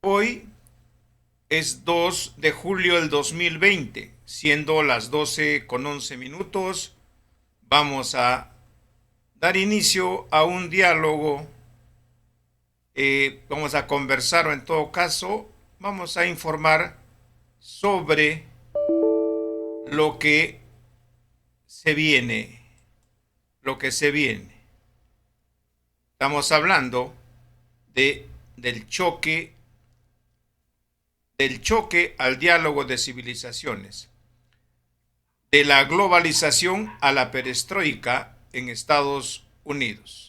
Hoy es 2 de julio del 2020, siendo las 12:11 minutos. Vamos a dar inicio a un diálogo. Vamos a conversar, o en todo caso, vamos a informar sobre lo que se viene, lo que se viene. Estamos hablando de, del choque, del choque al diálogo de civilizaciones, de la globalización a la perestroika en Estados Unidos.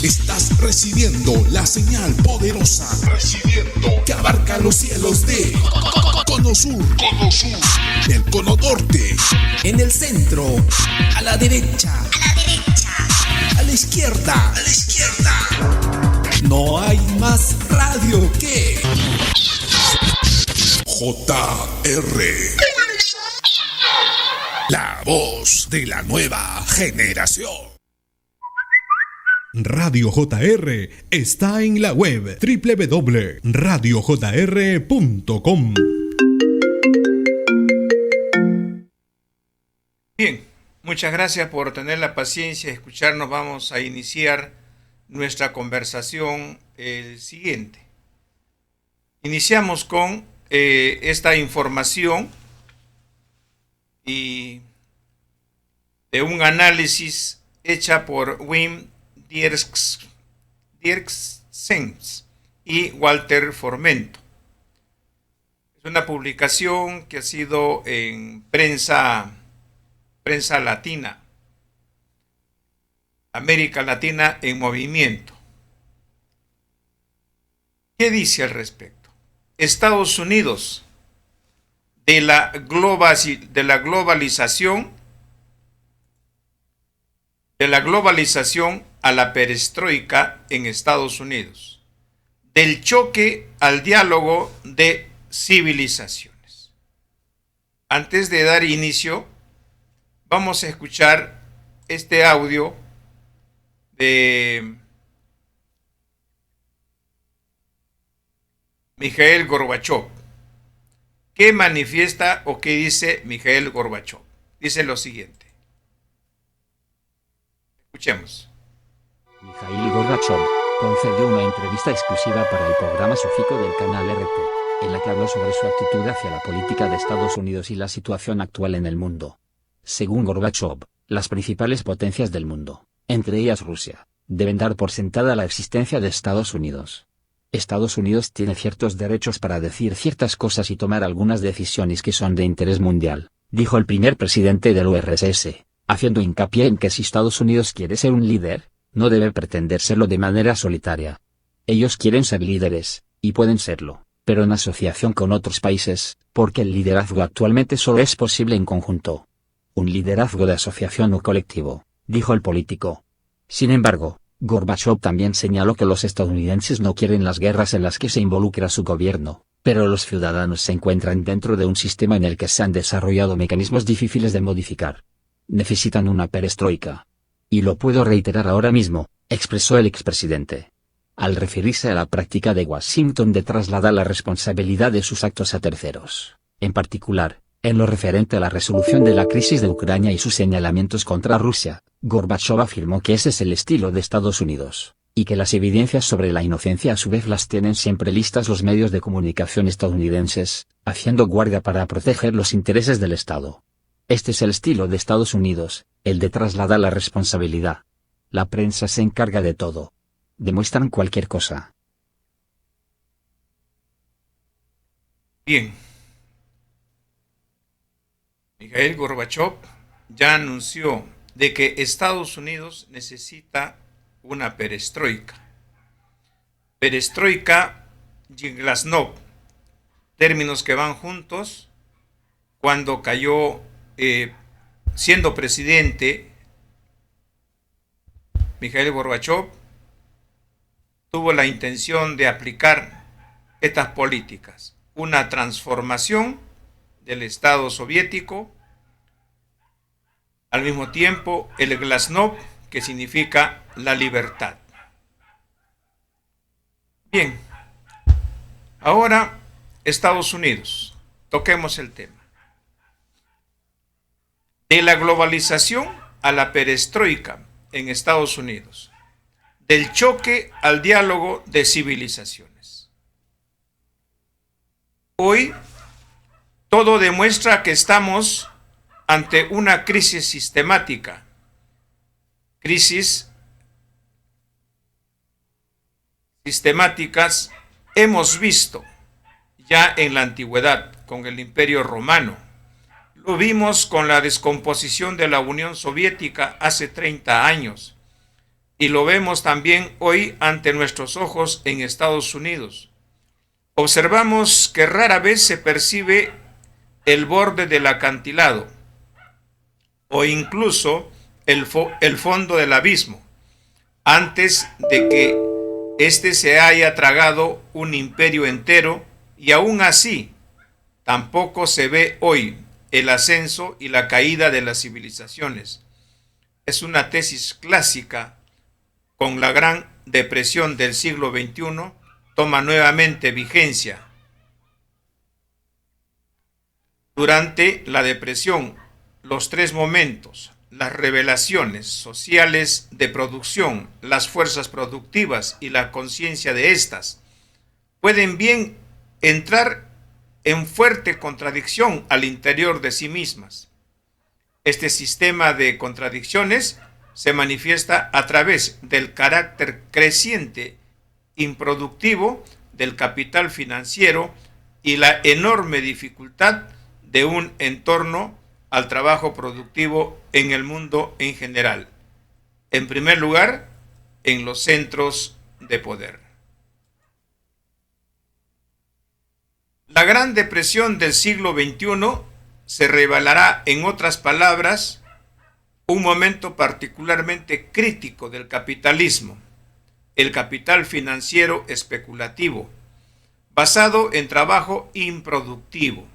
Estás recibiendo la señal poderosa, que abarca los cielos de Cono Sur, del Cono Norte, en el centro, a la derecha, a la izquierda. No hay más radio que JR, la voz de la nueva generación. Radio JR está en la web www.radiojr.com. Bien, muchas gracias por tener la paciencia de escucharnos. Vamos a iniciar nuestra conversación siguiente. Iniciamos con esta información y de un análisis hecha por Wim Dirksen y Walter Formento. Es una publicación que ha sido en prensa latina, América Latina en movimiento. ¿Qué dice al respecto? Estados Unidos, de la globalización a la perestroika en Estados Unidos, del choque al diálogo de civilizaciones. Antes de dar inicio, vamos a escuchar este audio de Mikhail Gorbachev. ¿Qué manifiesta o qué dice Mikhail Gorbachev? Dice lo siguiente. Escuchemos. Mikhail Gorbachev concedió una entrevista exclusiva para el programa Sofiko del canal RT. en la que habló sobre su actitud hacia la política de Estados Unidos y la situación actual en el mundo. Según Gorbachov, las principales potencias del mundo, entre ellas Rusia, deben dar por sentada la existencia de Estados Unidos. Estados Unidos tiene ciertos derechos para decir ciertas cosas y tomar algunas decisiones que son de interés mundial, dijo el primer presidente del URSS, haciendo hincapié en que si Estados Unidos quiere ser un líder, no debe pretender serlo de manera solitaria. Ellos quieren ser líderes, y pueden serlo, pero en asociación con otros países, porque el liderazgo actualmente solo es posible en conjunto. Un liderazgo de asociación o colectivo, dijo el político. Sin embargo, Gorbachov también señaló que los estadounidenses no quieren las guerras en las que se involucra su gobierno, pero los ciudadanos se encuentran dentro de un sistema en el que se han desarrollado mecanismos difíciles de modificar. Necesitan una perestroika. Y lo puedo reiterar ahora mismo, expresó el expresidente. Al referirse a la práctica de Washington de trasladar la responsabilidad de sus actos a terceros, en particular, en lo referente a la resolución de la crisis de Ucrania y sus señalamientos contra Rusia, Gorbachov afirmó que ese es el estilo de Estados Unidos, y que las evidencias sobre la inocencia a su vez las tienen siempre listas los medios de comunicación estadounidenses, haciendo guardia para proteger los intereses del Estado. Este es el estilo de Estados Unidos, el de trasladar la responsabilidad. La prensa se encarga de todo. Demuestran cualquier cosa. Bien. Mikhail Gorbachov ya anunció de que Estados Unidos necesita una perestroika. Perestroika y glasnost, términos que van juntos. Cuando cayó siendo presidente, Mikhail Gorbachov tuvo la intención de aplicar estas políticas, una transformación del Estado soviético, al mismo tiempo el glasnost, que significa la libertad. Bien, ahora Estados Unidos, toquemos el tema. De la globalización a la perestroika en Estados Unidos, del choque al diálogo de civilizaciones. Hoy todo demuestra que estamos ante una crisis sistemática, crisis sistemáticas hemos visto ya en la antigüedad con el Imperio Romano. Lo vimos con la descomposición de la Unión Soviética hace 30 años y lo vemos también hoy ante nuestros ojos en Estados Unidos. Observamos que rara vez se percibe el borde del acantilado o incluso el fondo del abismo antes de que éste se haya tragado un imperio entero, y aún así tampoco se ve hoy el ascenso y la caída de las civilizaciones. Es una tesis clásica. Con la Gran Depresión del siglo XXI toma nuevamente vigencia. Durante la depresión, los tres momentos, las revelaciones sociales de producción, las fuerzas productivas y la conciencia de estas, pueden bien entrar en fuerte contradicción al interior de sí mismas. Este sistema de contradicciones se manifiesta a través del carácter creciente, improductivo del capital financiero y la enorme dificultad de un entorno al trabajo productivo en el mundo en general. En primer lugar, en los centros de poder. La Gran Depresión del siglo XXI se revelará, en otras palabras, un momento particularmente crítico del capitalismo, el capital financiero especulativo, basado en trabajo improductivo.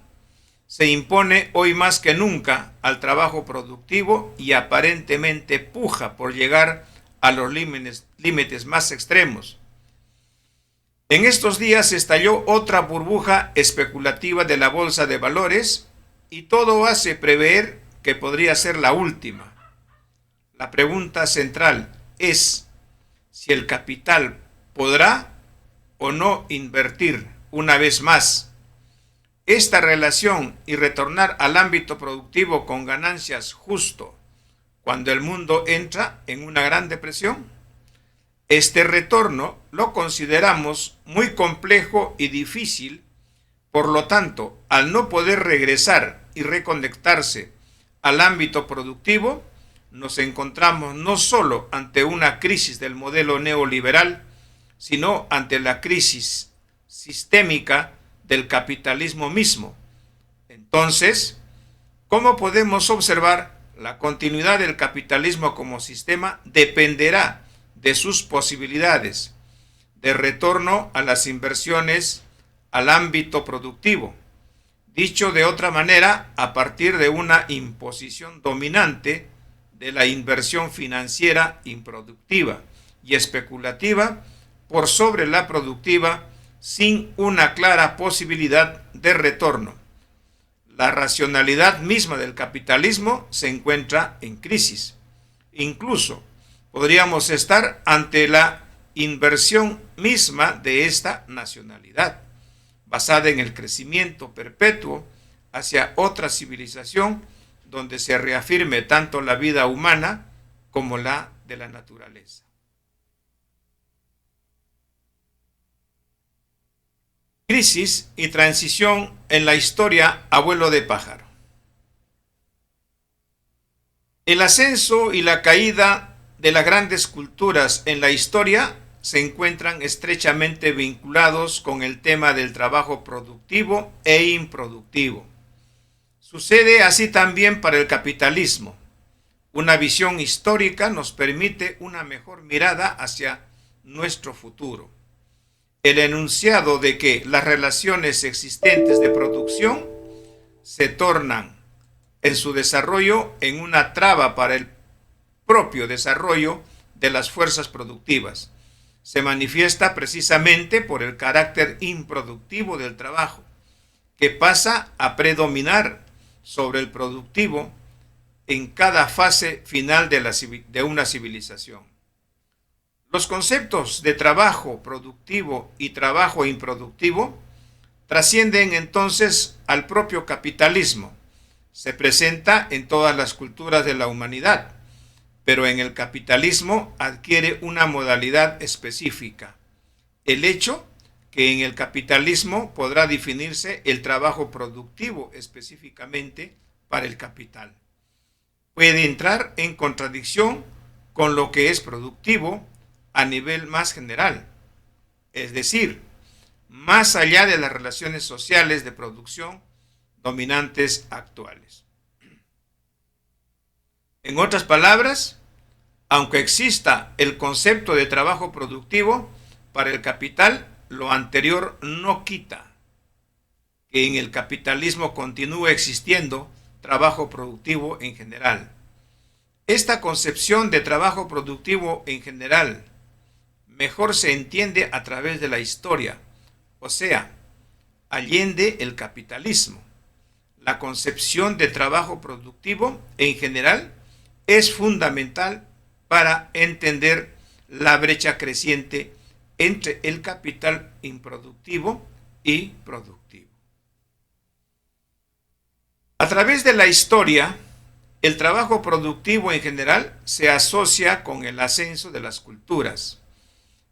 Se impone hoy más que nunca al trabajo productivo y aparentemente puja por llegar a los límites más extremos. En estos días estalló otra burbuja especulativa de la bolsa de valores y todo hace prever que podría ser la última. La pregunta central es si el capital podrá o no invertir una vez más esta relación y retornar al ámbito productivo con ganancias justo cuando el mundo entra en una gran depresión? Este retorno lo consideramos muy complejo y difícil, por lo tanto, al no poder regresar y reconectarse al ámbito productivo, nos encontramos no solo ante una crisis del modelo neoliberal, sino ante la crisis sistémica del capitalismo mismo. Entonces, ¿cómo podemos observar? La continuidad del capitalismo como sistema dependerá de sus posibilidades de retorno a las inversiones al ámbito productivo. Dicho de otra manera, a partir de una imposición dominante de la inversión financiera improductiva y especulativa por sobre la productiva, sin una clara posibilidad de retorno. La racionalidad misma del capitalismo se encuentra en crisis. Incluso podríamos estar ante la inversión misma de esta nacionalidad, basada en el crecimiento perpetuo hacia otra civilización donde se reafirme tanto la vida humana como la de la naturaleza. Crisis y transición en la historia Abuelo de Pájaro. El ascenso y la caída de las grandes culturas en la historia se encuentran estrechamente vinculados con el tema del trabajo productivo e improductivo. Sucede así también para el capitalismo. Una visión histórica nos permite una mejor mirada hacia nuestro futuro. El enunciado de que las relaciones existentes de producción se tornan en su desarrollo en una traba para el propio desarrollo de las fuerzas productivas se manifiesta precisamente por el carácter improductivo del trabajo, que pasa a predominar sobre el productivo en cada fase final de una civilización. Los conceptos de trabajo productivo y trabajo improductivo trascienden entonces al propio capitalismo. Se presenta en todas las culturas de la humanidad, pero en el capitalismo adquiere una modalidad específica. El hecho que en el capitalismo podrá definirse el trabajo productivo específicamente para el capital. Puede entrar en contradicción con lo que es productivo a nivel más general, es decir, más allá de las relaciones sociales de producción dominantes actuales. En otras palabras, aunque exista el concepto de trabajo productivo para el capital, lo anterior no quita que en el capitalismo continúe existiendo trabajo productivo en general. Esta concepción de trabajo productivo en general mejor se entiende a través de la historia, o sea, allende el capitalismo. La concepción de trabajo productivo en general es fundamental para entender la brecha creciente entre el capital improductivo y productivo. A través de la historia, el trabajo productivo en general se asocia con el ascenso de las culturas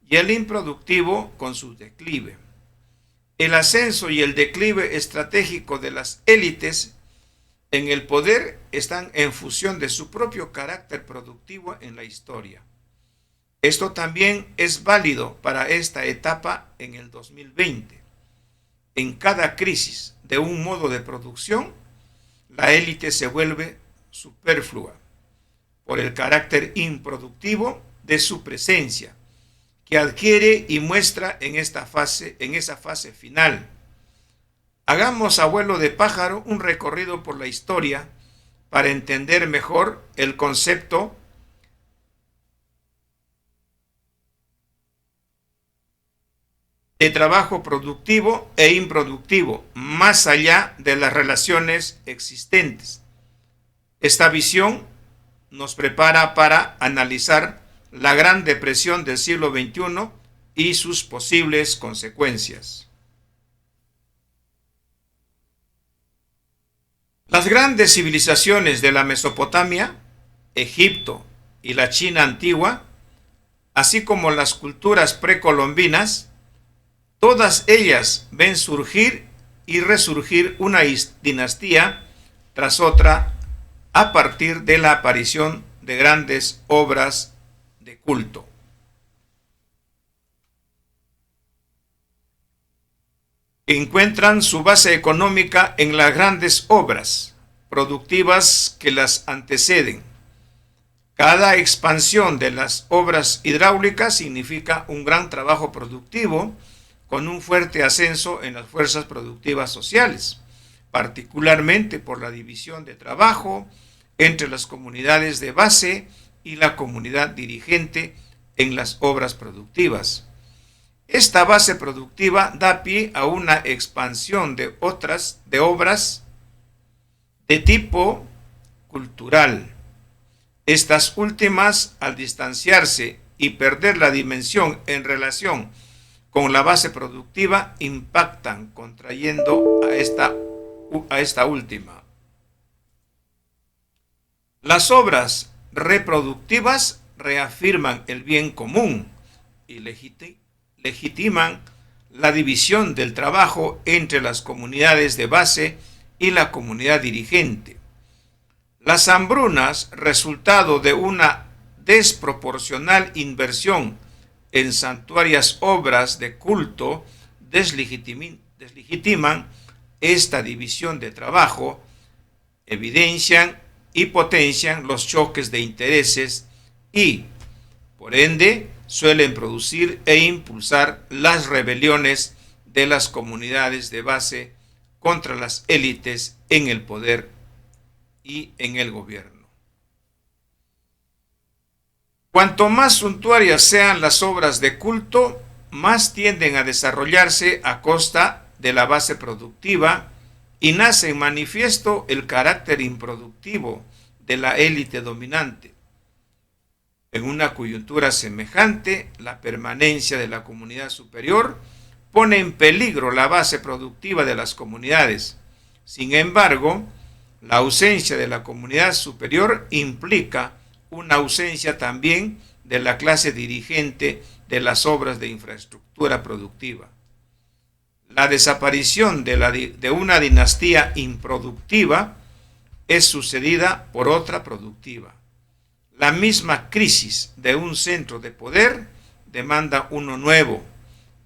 y el improductivo con su declive. El ascenso y el declive estratégico de las élites en el poder están en función de su propio carácter productivo en la historia. Esto también es válido para esta etapa en el 2020. En cada crisis de un modo de producción, la élite se vuelve superflua por el carácter improductivo de su presencia, que adquiere y muestra en esa fase final. Hagamos, abuelo de pájaro, un recorrido por la historia para entender mejor el concepto de trabajo productivo e improductivo, más allá de las relaciones existentes. Esta visión nos prepara para analizar la Gran Depresión del siglo XXI y sus posibles consecuencias. Las grandes civilizaciones de la Mesopotamia, Egipto y la China antigua, así como las culturas precolombinas, todas ellas ven surgir y resurgir una dinastía tras otra a partir de la aparición de grandes obras de culto. Encuentran su base económica en las grandes obras productivas que las anteceden. Cada expansión de las obras hidráulicas significa un gran trabajo productivo con un fuerte ascenso en las fuerzas productivas sociales, particularmente por la división de trabajo entre las comunidades de base y la comunidad dirigente en las obras productivas. Esta base productiva da pie a una expansión de obras de tipo cultural. Estas últimas, al distanciarse y perder la dimensión en relación con la base productiva, impactan contrayendo a esta última. Las obras reproductivas reafirman el bien común y legitiman la división del trabajo entre las comunidades de base y la comunidad dirigente. Las hambrunas, resultado de una desproporcional inversión en santuarias obras de culto, deslegitiman esta división de trabajo, evidencian y potencian los choques de intereses y, por ende, suelen producir e impulsar las rebeliones de las comunidades de base contra las élites en el poder y en el gobierno. Cuanto más suntuarias sean las obras de culto, más tienden a desarrollarse a costa de la base productiva y nace en manifiesto el carácter improductivo de la élite dominante. En una coyuntura semejante, la permanencia de la comunidad superior pone en peligro la base productiva de las comunidades. Sin embargo, la ausencia de la comunidad superior implica una ausencia también de la clase dirigente de las obras de infraestructura productiva. La desaparición de una dinastía improductiva es sucedida por otra productiva. La misma crisis de un centro de poder demanda uno nuevo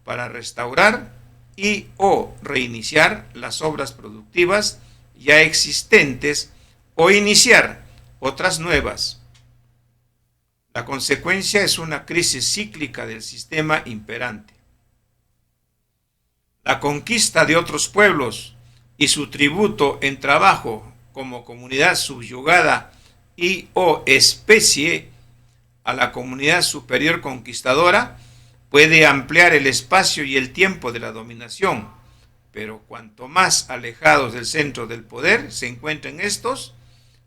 para restaurar y o reiniciar las obras productivas ya existentes o iniciar otras nuevas. La consecuencia es una crisis cíclica del sistema imperante. La conquista de otros pueblos y su tributo en trabajo como comunidad subyugada y o especie a la comunidad superior conquistadora puede ampliar el espacio y el tiempo de la dominación, pero cuanto más alejados del centro del poder se encuentren estos,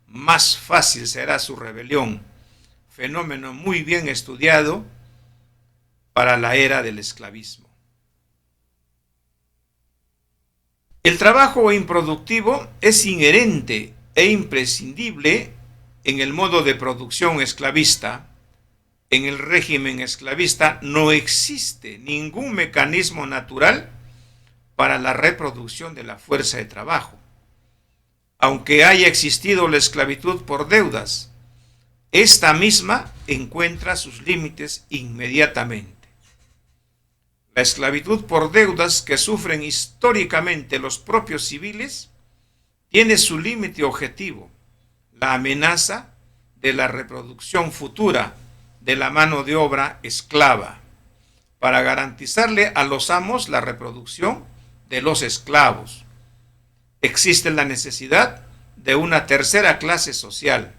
más fácil será su rebelión, fenómeno muy bien estudiado para la era del esclavismo. El trabajo improductivo es inherente e imprescindible en el modo de producción esclavista. En el régimen esclavista no existe ningún mecanismo natural para la reproducción de la fuerza de trabajo. Aunque haya existido la esclavitud por deudas, esta misma encuentra sus límites inmediatamente. La esclavitud por deudas que sufren históricamente los propios civiles tiene su límite objetivo, la amenaza de la reproducción futura de la mano de obra esclava, para garantizarle a los amos la reproducción de los esclavos. Existe la necesidad de una tercera clase social,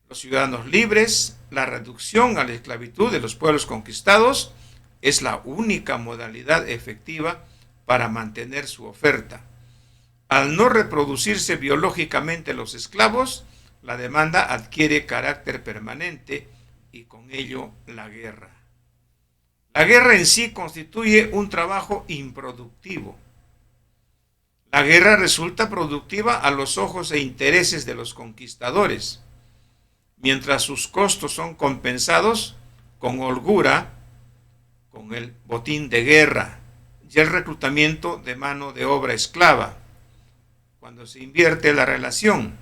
los ciudadanos libres. La reducción a la esclavitud de los pueblos conquistados es la única modalidad efectiva para mantener su oferta. Al no reproducirse biológicamente los esclavos, la demanda adquiere carácter permanente y con ello la guerra. La guerra en sí constituye un trabajo improductivo. La guerra resulta productiva a los ojos e intereses de los conquistadores, mientras sus costos son compensados con holgura, con el botín de guerra y el reclutamiento de mano de obra esclava. Cuando se invierte la relación,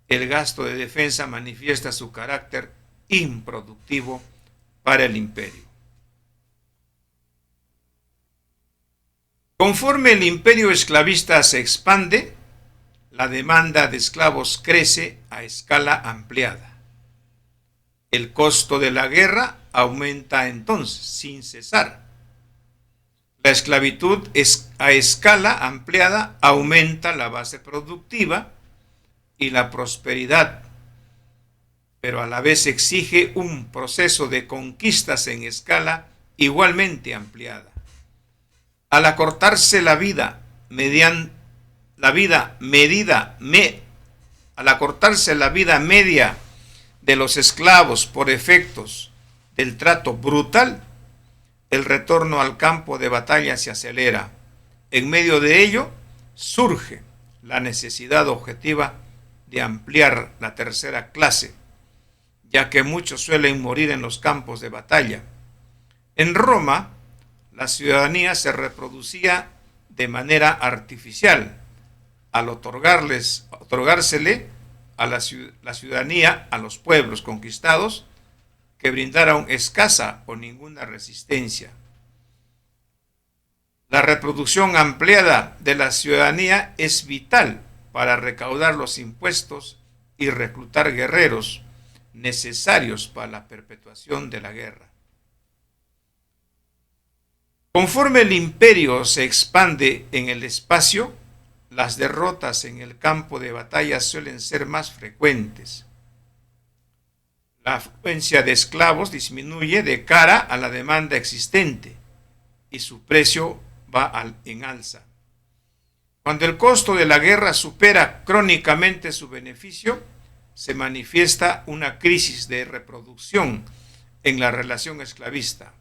el gasto de defensa manifiesta su carácter improductivo para el imperio. Conforme el imperio esclavista se expande, la demanda de esclavos crece a escala ampliada. El costo de la guerra aumenta entonces sin cesar. La esclavitud a escala ampliada aumenta la base productiva y la prosperidad, pero a la vez exige un proceso de conquistas en escala igualmente ampliada. Al acortarse la vida media de los esclavos por efectos del trato brutal, el retorno al campo de batalla se acelera. En medio de ello surge la necesidad objetiva de ampliar la tercera clase, ya que muchos suelen morir en los campos de batalla. En Roma, la ciudadanía se reproducía de manera artificial, al otorgársele a la ciudadanía a los pueblos conquistados que brindaron escasa o ninguna resistencia. La reproducción ampliada de la ciudadanía es vital para recaudar los impuestos y reclutar guerreros necesarios para la perpetuación de la guerra. Conforme el imperio se expande en el espacio, las derrotas en el campo de batalla suelen ser más frecuentes. La afluencia de esclavos disminuye de cara a la demanda existente y su precio va en alza. Cuando el costo de la guerra supera crónicamente su beneficio, se manifiesta una crisis de reproducción en la relación esclavista.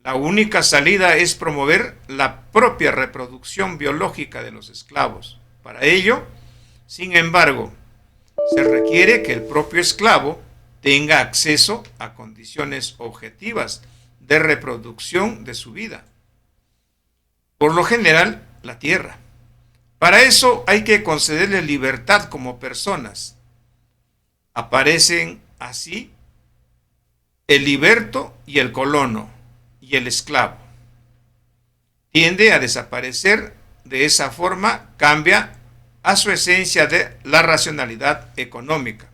La única salida es promover la propia reproducción biológica de los esclavos. Para ello, sin embargo, se requiere que el propio esclavo tenga acceso a condiciones objetivas de reproducción de su vida. Por lo general, la tierra. Para eso hay que concederle libertad como personas. Aparecen así el liberto y el colono y el esclavo. Tiende a desaparecer, de esa forma cambia a su esencia de la racionalidad económica,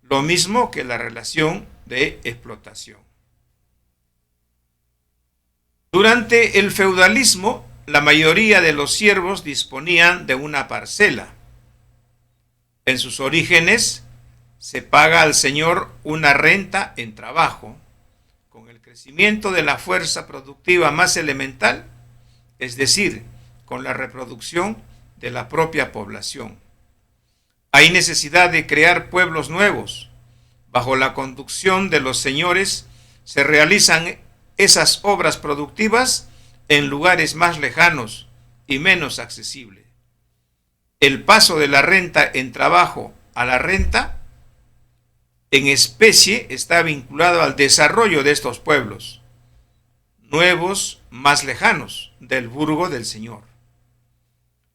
lo mismo que la relación de explotación. Durante el feudalismo, la mayoría de los siervos disponían de una parcela. En sus orígenes, se paga al señor una renta en trabajo. Con el crecimiento de la fuerza productiva más elemental, es decir, con la reproducción de la propia población, hay necesidad de crear pueblos nuevos. Bajo la conducción de los señores se realizan esas obras productivas en lugares más lejanos y menos accesibles. El paso de la renta en trabajo a la renta en especie está vinculado al desarrollo de estos pueblos nuevos más lejanos del burgo del señor.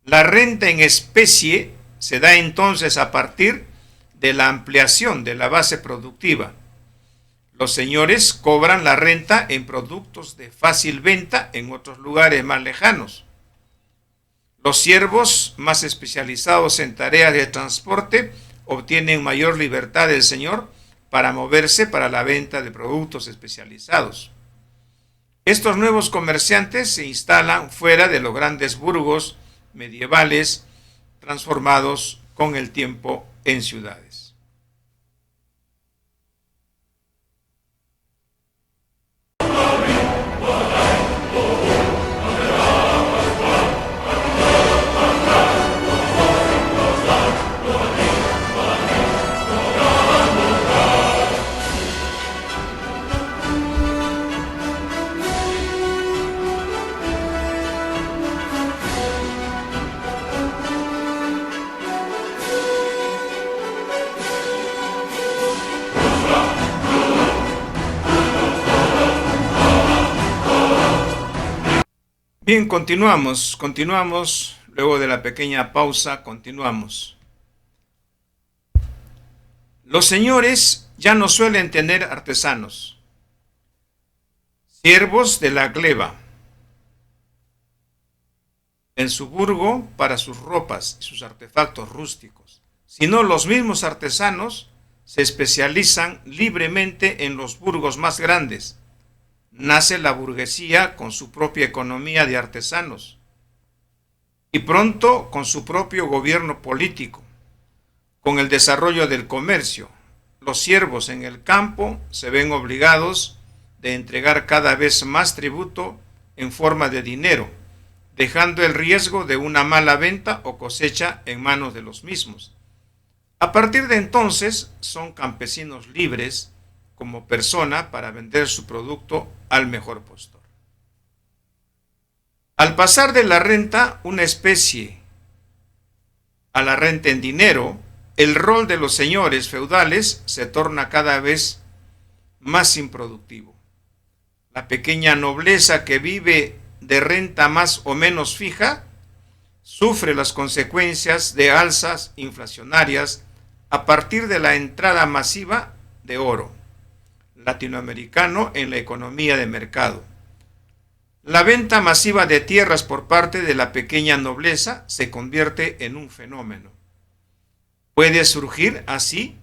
La renta en especie se da entonces a partir de la ampliación de la base productiva. Los señores cobran la renta en productos de fácil venta en otros lugares más lejanos. Los siervos más especializados en tareas de transporte obtienen mayor libertad del señor para moverse para la venta de productos especializados. Estos nuevos comerciantes se instalan fuera de los grandes burgos medievales, transformados con el tiempo en ciudades. Bien, continuamos. Luego de la pequeña pausa, continuamos. Los señores ya no suelen tener artesanos, siervos de la gleba, en su burgo para sus ropas y sus artefactos rústicos, sino los mismos artesanos se especializan libremente en los burgos más grandes. Nace la burguesía con su propia economía de artesanos y pronto con su propio gobierno político. Con el desarrollo del comercio, los siervos en el campo se ven obligados de entregar cada vez más tributo en forma de dinero, dejando el riesgo de una mala venta o cosecha en manos de los mismos. A partir de entonces son campesinos libres como persona para vender su producto al mejor postor. Al pasar de la renta, una especie, a la renta en dinero, el rol de los señores feudales se torna cada vez más improductivo. La pequeña nobleza que vive de renta más o menos fija sufre las consecuencias de alzas inflacionarias a partir de la entrada masiva de oro latinoamericano en la economía de mercado. La venta masiva de tierras por parte de la pequeña nobleza se convierte en un fenómeno. Puede surgir así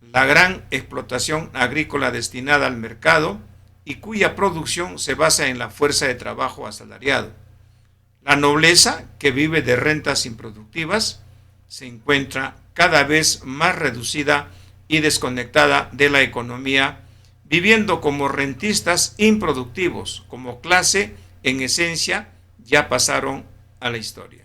la gran explotación agrícola destinada al mercado y cuya producción se basa en la fuerza de trabajo asalariado. La nobleza, que vive de rentas improductivas, se encuentra cada vez más reducida y desconectada de la economía, viviendo como rentistas improductivos, como clase, en esencia, ya pasaron a la historia.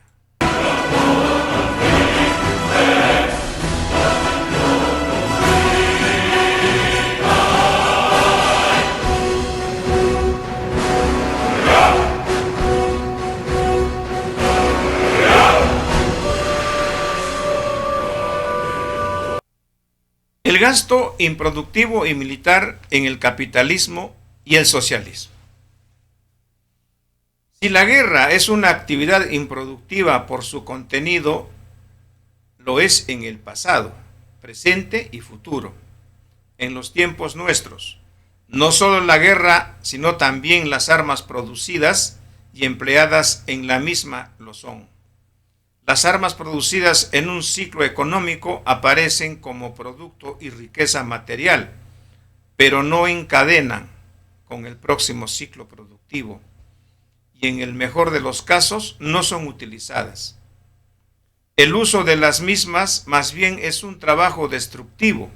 El gasto improductivo y militar en el capitalismo y el socialismo. Si la guerra es una actividad improductiva por su contenido, lo es en el pasado, presente y futuro. En los tiempos nuestros, no solo la guerra, sino también las armas producidas y empleadas en la misma lo son. Las armas producidas en un ciclo económico aparecen como producto y riqueza material, pero no encadenan con el próximo ciclo productivo y en el mejor de los casos no son utilizadas. El uso de las mismas más bien es un trabajo destructivo.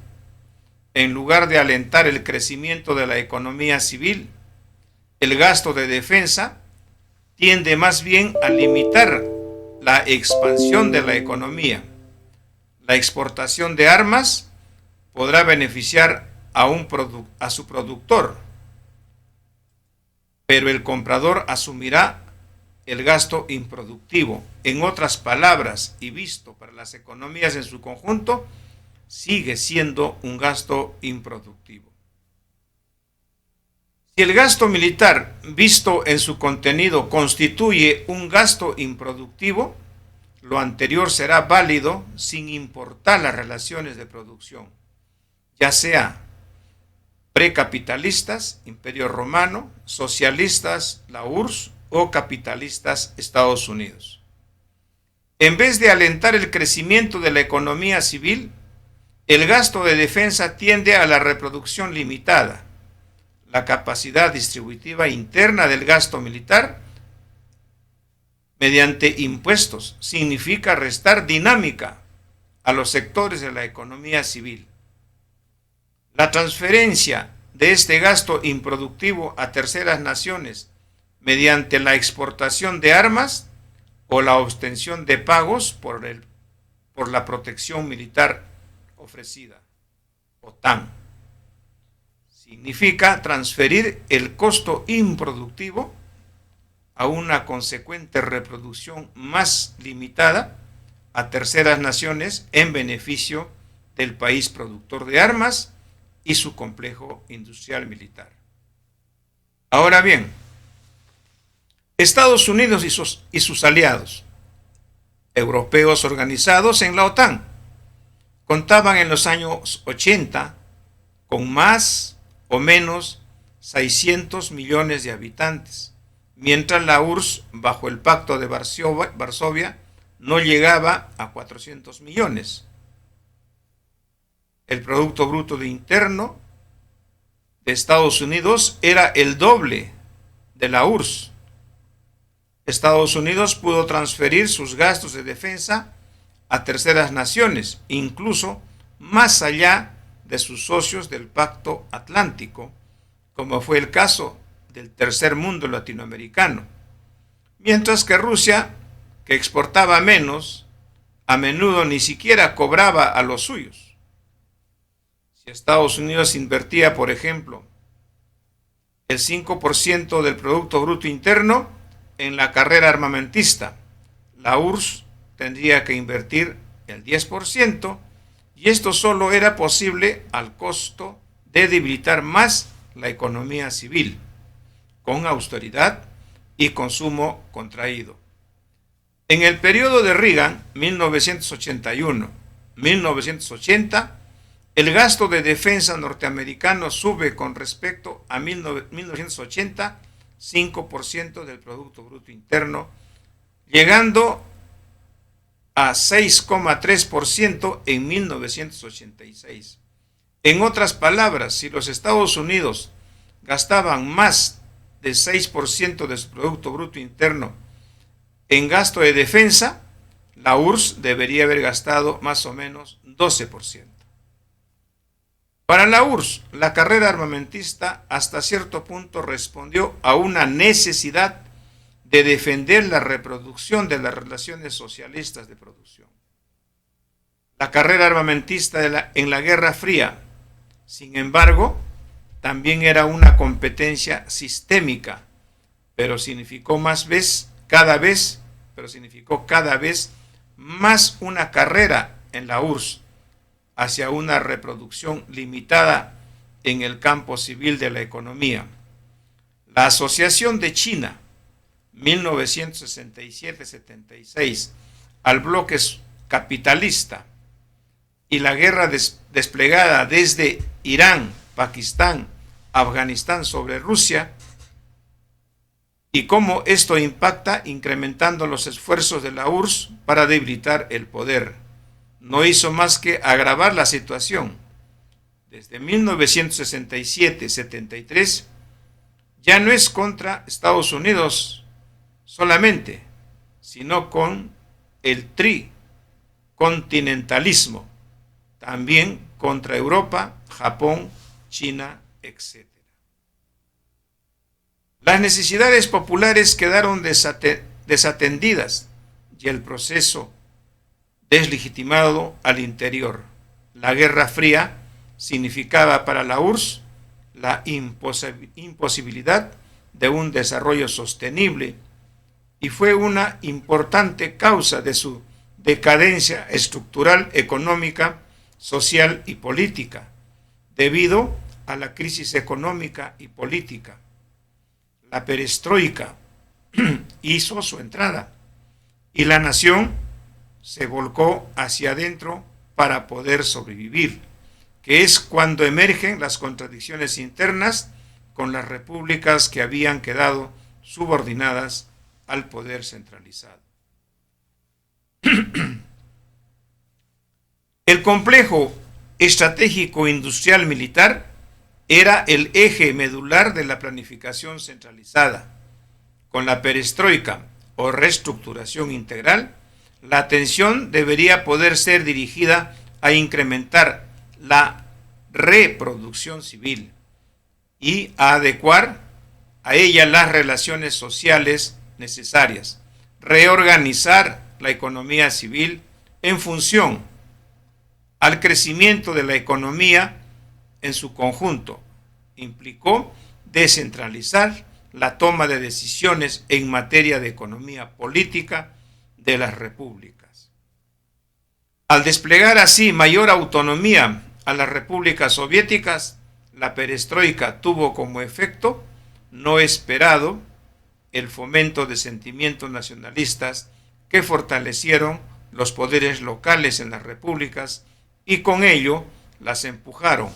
En lugar de alentar el crecimiento de la economía civil, el gasto de defensa tiende más bien a limitar la expansión de la economía. La exportación de armas podrá beneficiar a su productor, pero el comprador asumirá el gasto improductivo. En otras palabras, y visto para las economías en su conjunto, sigue siendo un gasto improductivo. Si el gasto militar, visto en su contenido, constituye un gasto improductivo, lo anterior será válido sin importar las relaciones de producción, ya sea precapitalistas, Imperio Romano, socialistas, la URSS, o capitalistas, Estados Unidos. En vez de alentar el crecimiento de la economía civil, el gasto de defensa tiende a la reproducción limitada. La capacidad distributiva interna del gasto militar mediante impuestos significa restar dinámica a los sectores de la economía civil. La transferencia de este gasto improductivo a terceras naciones mediante la exportación de armas o la obtención de pagos por la protección militar ofrecida, OTAN. Significa transferir el costo improductivo a una consecuente reproducción más limitada a terceras naciones en beneficio del país productor de armas y su complejo industrial militar. Ahora bien, Estados Unidos y sus aliados, europeos organizados en la OTAN, contaban en los años 80 con más o menos 600 millones de habitantes, mientras la URSS, bajo el Pacto de Varsovia, no llegaba a 400 millones. El Producto Bruto Interno de Estados Unidos era el doble de la URSS. Estados Unidos pudo transferir sus gastos de defensa a terceras naciones, incluso más allá de sus socios del Pacto Atlántico, como fue el caso del tercer mundo latinoamericano, mientras que Rusia, que exportaba menos, a menudo ni siquiera cobraba a los suyos. Si Estados Unidos invertía, por ejemplo, el 5% del Producto Bruto Interno en la carrera armamentista, la URSS tendría que invertir el 10%, y esto solo era posible al costo de debilitar más la economía civil, con austeridad y consumo contraído. En el periodo de Reagan, 1981-1980, el gasto de defensa norteamericano sube con respecto a 1980, 5% del Producto Bruto Interno, llegando a 6,3% en 1986. En otras palabras, si los Estados Unidos gastaban más de 6% de su Producto Bruto Interno en gasto de defensa, la URSS debería haber gastado más o menos 12%. Para la URSS, la carrera armamentista hasta cierto punto respondió a una necesidad de defender la reproducción de las relaciones socialistas de producción. La carrera armamentista en la Guerra Fría, sin embargo, también era una competencia sistémica, pero significó cada vez más una carrera en la URSS hacia una reproducción limitada en el campo civil de la economía. La Asociación de China, 1967-76, al bloque capitalista, y la guerra desplegada desde Irán, Pakistán, Afganistán sobre Rusia, y cómo esto impacta incrementando los esfuerzos de la URSS para debilitar el poder, no hizo más que agravar la situación. Desde 1967-73 ya no es contra Estados Unidos solamente, sino con el tricontinentalismo, también contra Europa, Japón, China, etc. Las necesidades populares quedaron desatendidas y el proceso deslegitimado al interior. La Guerra Fría significaba para la URSS la imposibilidad de un desarrollo sostenible y fue una importante causa de su decadencia estructural, económica, social y política, debido a la crisis económica y política. La perestroika hizo su entrada y la nación se volcó hacia adentro para poder sobrevivir, que es cuando emergen las contradicciones internas con las repúblicas que habían quedado subordinadas al poder centralizado. El complejo estratégico industrial militar era el eje medular de la planificación centralizada. Con la perestroika o reestructuración integral, la atención debería poder ser dirigida a incrementar la reproducción civil y a adecuar a ella las relaciones sociales necesarias, reorganizar la economía civil en función al crecimiento de la economía en su conjunto. Implicó descentralizar la toma de decisiones en materia de economía política de las repúblicas. Al desplegar así mayor autonomía a las repúblicas soviéticas, la perestroika tuvo como efecto no esperado el fomento de sentimientos nacionalistas que fortalecieron los poderes locales en las repúblicas y con ello las empujaron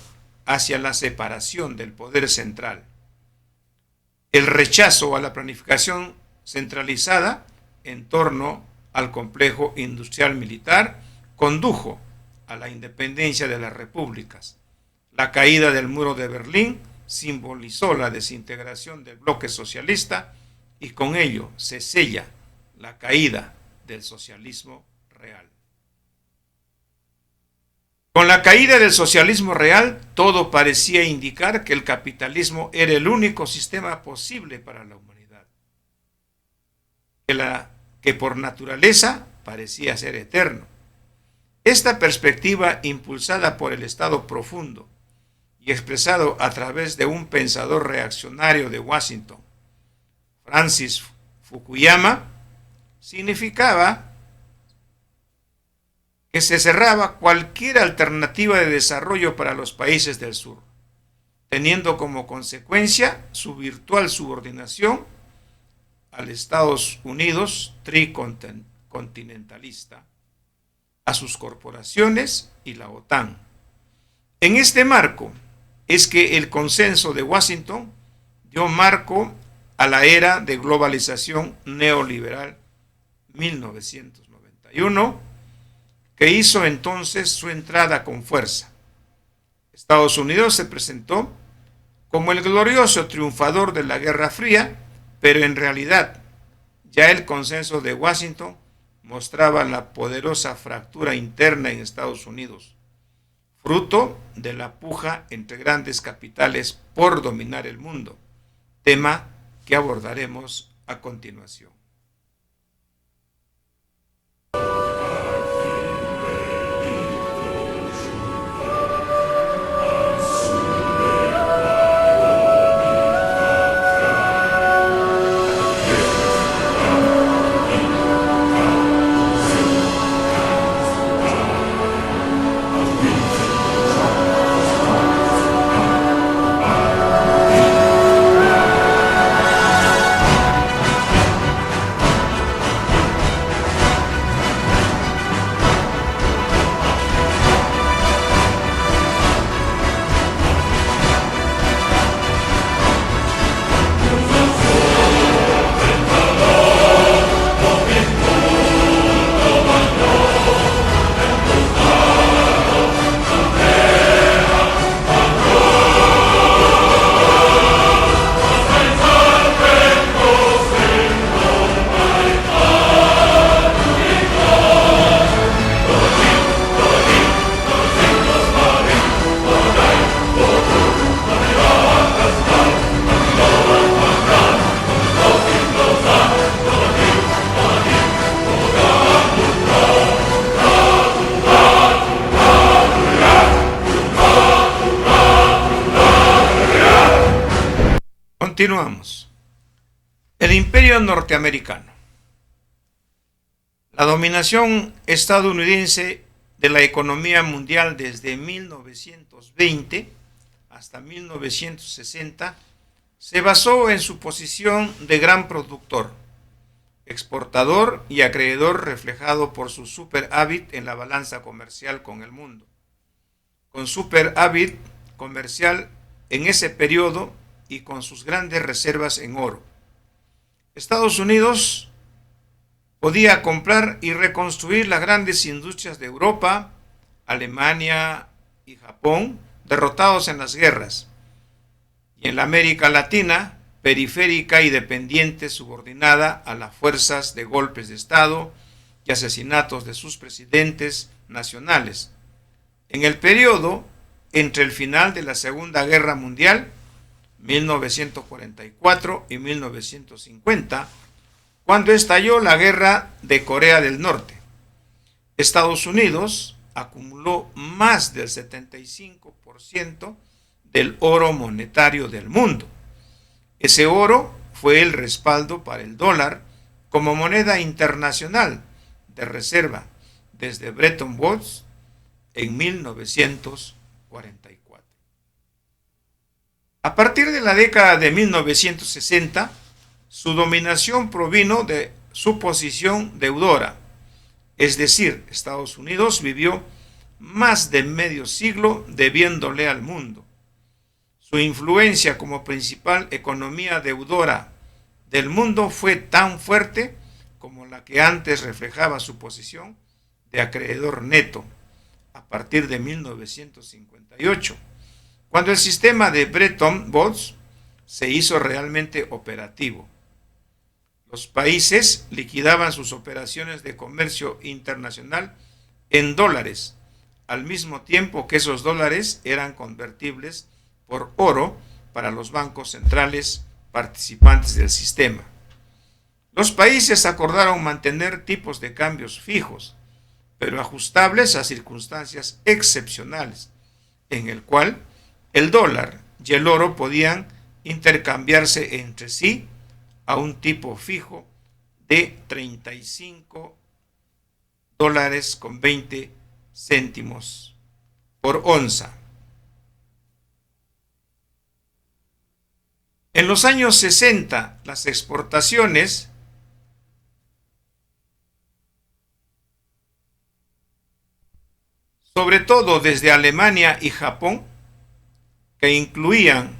hacia la separación del poder central. El rechazo a la planificación centralizada en torno al complejo industrial militar condujo a la independencia de las repúblicas. La caída del muro de Berlín simbolizó la desintegración del bloque socialista y con ello se sella la caída del socialismo real. Con la caída del socialismo real, todo parecía indicar que el capitalismo era el único sistema posible para la humanidad, que por naturaleza parecía ser eterno. Esta perspectiva, impulsada por el Estado profundo y expresado a través de un pensador reaccionario de Washington, Francis Fukuyama, significaba que se cerraba cualquier alternativa de desarrollo para los países del sur, teniendo como consecuencia su virtual subordinación al Estados Unidos tricontinentalista, a sus corporaciones y la OTAN. En este marco es que el consenso de Washington dio marco a la era de globalización neoliberal 1991, que hizo entonces su entrada con fuerza. Estados Unidos se presentó como el glorioso triunfador de la Guerra Fría, pero en realidad ya el consenso de Washington mostraba la poderosa fractura interna en Estados Unidos, fruto de la puja entre grandes capitales por dominar el mundo, tema que abordaremos a continuación. Continuamos. El Imperio norteamericano. La dominación estadounidense de la economía mundial desde 1920 hasta 1960 se basó en su posición de gran productor, exportador y acreedor, reflejado por su superávit en la balanza comercial con el mundo. Con superávit comercial en ese periodo y con sus grandes reservas en oro, Estados Unidos podía comprar y reconstruir las grandes industrias de Europa, Alemania y Japón, derrotados en las guerras, y en la América Latina, periférica y dependiente, subordinada a las fuerzas de golpes de Estado y asesinatos de sus presidentes nacionales. En el periodo entre el final de la Segunda Guerra Mundial, 1944 y 1950, cuando estalló la Guerra de Corea del Norte, Estados Unidos acumuló más del 75% del oro monetario del mundo. Ese oro fue el respaldo para el dólar como moneda internacional de reserva desde Bretton Woods en 1944. A partir de la década de 1960, Su dominación provino de su posición deudora, es decir, Estados Unidos vivió más de medio siglo debiéndole al mundo. Su influencia como principal economía deudora del mundo fue tan fuerte como la que antes reflejaba su posición de acreedor neto a partir de 1958, cuando el sistema de Bretton Woods se hizo realmente operativo. Los países liquidaban sus operaciones de comercio internacional en dólares, al mismo tiempo que esos dólares eran convertibles por oro para los bancos centrales participantes del sistema. Los países acordaron mantener tipos de cambios fijos, pero ajustables a circunstancias excepcionales, en el cual el dólar y el oro podían intercambiarse entre sí a un tipo fijo de $35.20 por onza. En los años 60, las exportaciones sobre todo desde Alemania y Japón, que incluían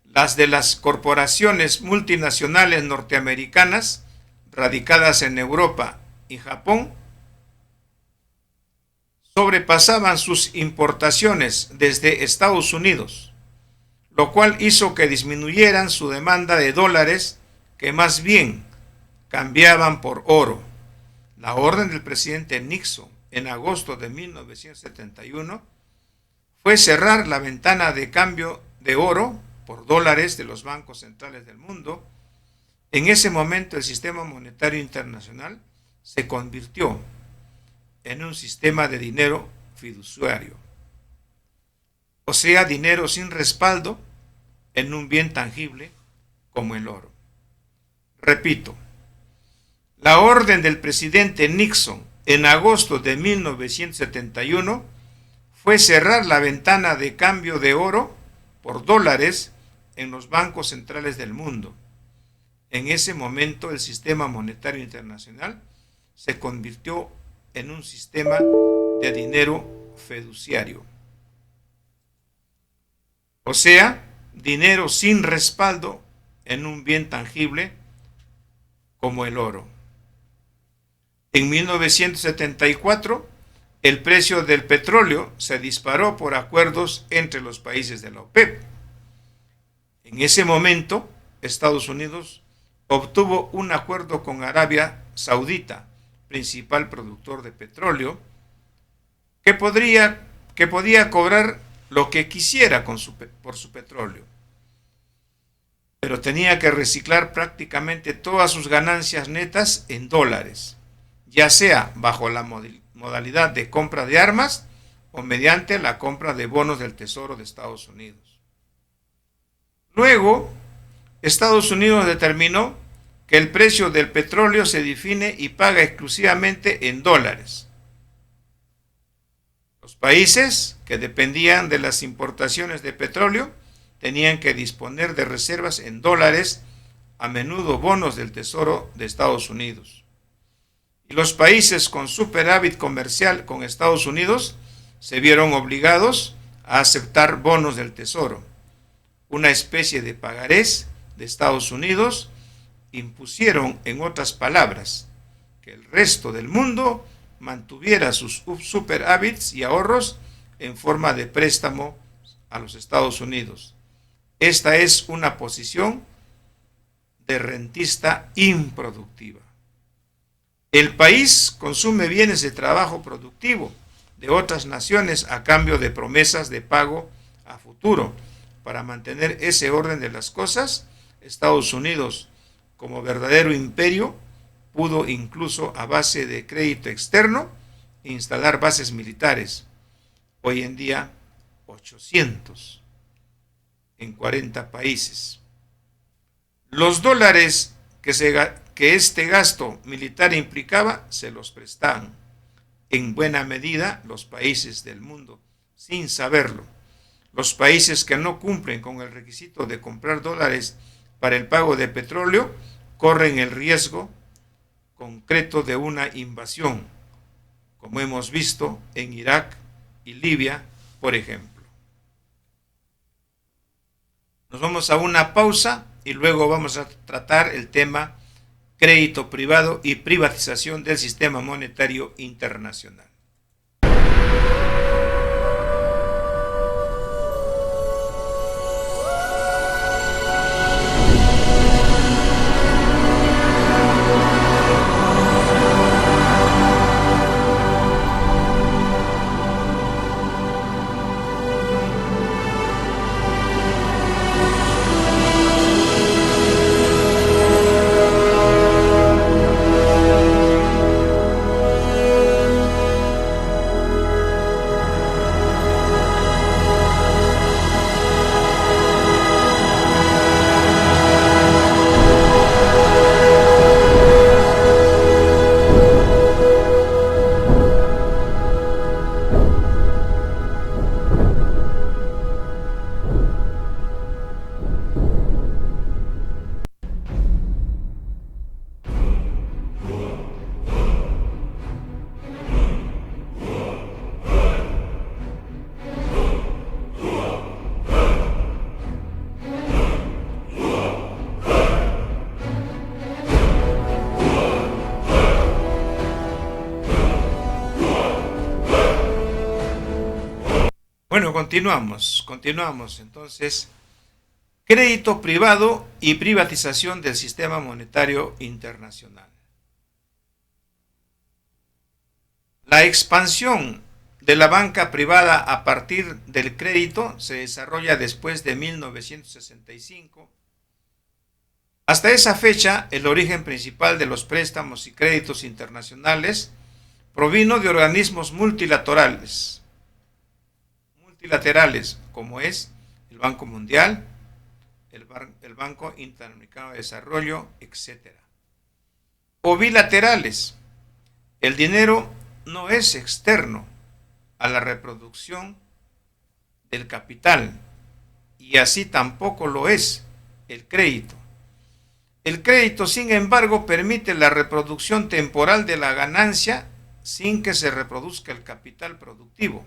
las de las corporaciones multinacionales norteamericanas radicadas en Europa y Japón, sobrepasaban sus importaciones desde Estados Unidos, lo cual hizo que disminuyeran su demanda de dólares que más bien cambiaban por oro. La orden del presidente Nixon en agosto de 1971 fue cerrar la ventana de cambio de oro por dólares de los bancos centrales del mundo. En ese momento el sistema monetario internacional se convirtió en un sistema de dinero fiduciario, o sea, dinero sin respaldo en un bien tangible como el oro. Repito, la orden del presidente Nixon en agosto de 1971 fue cerrar la ventana de cambio de oro por dólares en los bancos centrales del mundo. En ese momento el sistema monetario internacional se convirtió en un sistema de dinero fiduciario, o sea, dinero sin respaldo en un bien tangible como el oro. En 1974, el precio del petróleo se disparó por acuerdos entre los países de la OPEP. En ese momento, Estados Unidos obtuvo un acuerdo con Arabia Saudita, principal productor de petróleo, que podía cobrar lo que quisiera por su petróleo, pero tenía que reciclar prácticamente todas sus ganancias netas en dólares, ya sea bajo la modalidad de compra de armas o mediante la compra de bonos del Tesoro de Estados Unidos. Luego, Estados Unidos determinó que el precio del petróleo se define y paga exclusivamente en dólares. Los países que dependían de las importaciones de petróleo tenían que disponer de reservas en dólares, a menudo bonos del Tesoro de Estados Unidos. Y los países con superávit comercial con Estados Unidos se vieron obligados a aceptar bonos del Tesoro, una especie de pagarés de Estados Unidos. Impusieron, en otras palabras, que el resto del mundo mantuviera sus superávits y ahorros en forma de préstamo a los Estados Unidos. Esta es una posición de rentista improductiva. El país consume bienes de trabajo productivo de otras naciones a cambio de promesas de pago a futuro. Para mantener ese orden de las cosas, Estados Unidos, como verdadero imperio, pudo incluso a base de crédito externo instalar bases militares, hoy en día 800 en 40 países. Los dólares que este gasto militar implicaba se los prestaban en buena medida los países del mundo, sin saberlo. Los países que no cumplen con el requisito de comprar dólares para el pago de petróleo corren el riesgo concreto de una invasión, como hemos visto en Irak y Libia, por ejemplo. Nos vamos a una pausa y luego vamos a tratar el tema crédito privado y privatización del sistema monetario internacional. Bueno, continuamos. Entonces, crédito privado y privatización del sistema monetario internacional. La expansión de la banca privada a partir del crédito se desarrolla después de 1965. Hasta esa fecha, el origen principal de los préstamos y créditos internacionales provino de organismos multilaterales, como es el Banco Mundial, el Banco Interamericano de Desarrollo, etc. O bilaterales. El dinero no es externo a la reproducción del capital y así tampoco lo es el crédito. El crédito, sin embargo, permite la reproducción temporal de la ganancia sin que se reproduzca el capital productivo.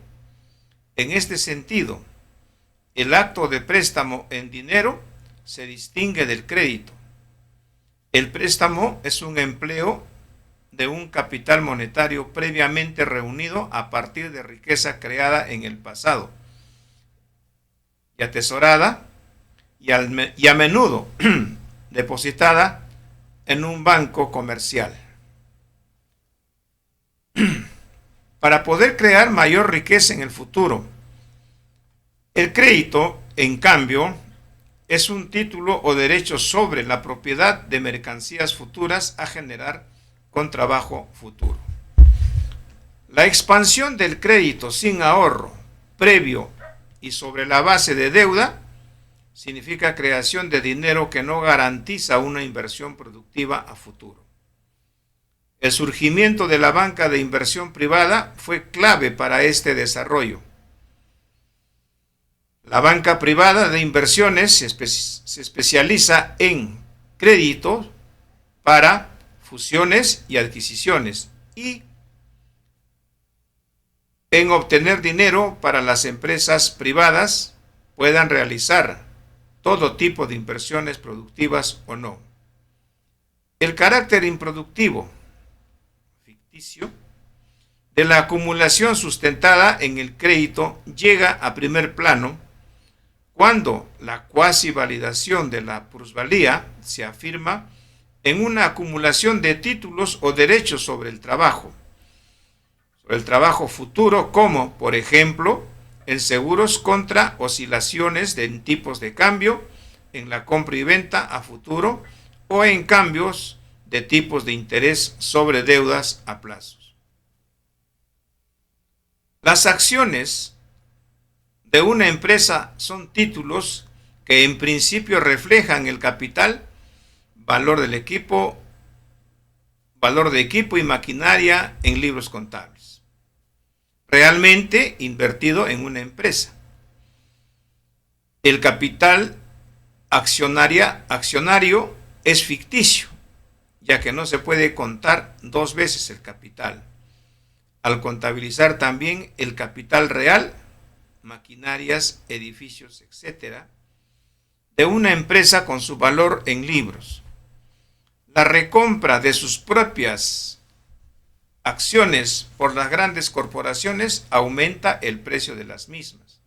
En este sentido, el acto de préstamo en dinero se distingue del crédito. El préstamo es un empleo de un capital monetario previamente reunido a partir de riqueza creada en el pasado y atesorada y a menudo depositada en un banco comercial. Para poder crear mayor riqueza en el futuro. El crédito, en cambio, es un título o derecho sobre la propiedad de mercancías futuras a generar con trabajo futuro. La expansión del crédito sin ahorro previo y sobre la base de deuda significa creación de dinero que no garantiza una inversión productiva a futuro. El surgimiento de la banca de inversión privada fue clave para este desarrollo. La banca privada de inversiones se especializa en crédito para fusiones y adquisiciones y en obtener dinero para las empresas privadas puedan realizar todo tipo de inversiones productivas o no. El carácter improductivo de la acumulación sustentada en el crédito llega a primer plano cuando la cuasi validación de la plusvalía se afirma en una acumulación de títulos o derechos sobre el trabajo futuro, como por ejemplo en seguros contra oscilaciones en tipos de cambio, en la compra y venta a futuro o en cambios de tipos de interés sobre deudas a plazos. Las acciones de una empresa son títulos que en principio reflejan el capital, valor de equipo y maquinaria en libros contables, realmente invertido en una empresa. El capital accionario es ficticio, ya que no se puede contar dos veces el capital. Al contabilizar también el capital real, maquinarias, edificios, etc., de una empresa con su valor en libros, la recompra de sus propias acciones por las grandes corporaciones aumenta el precio de las mismas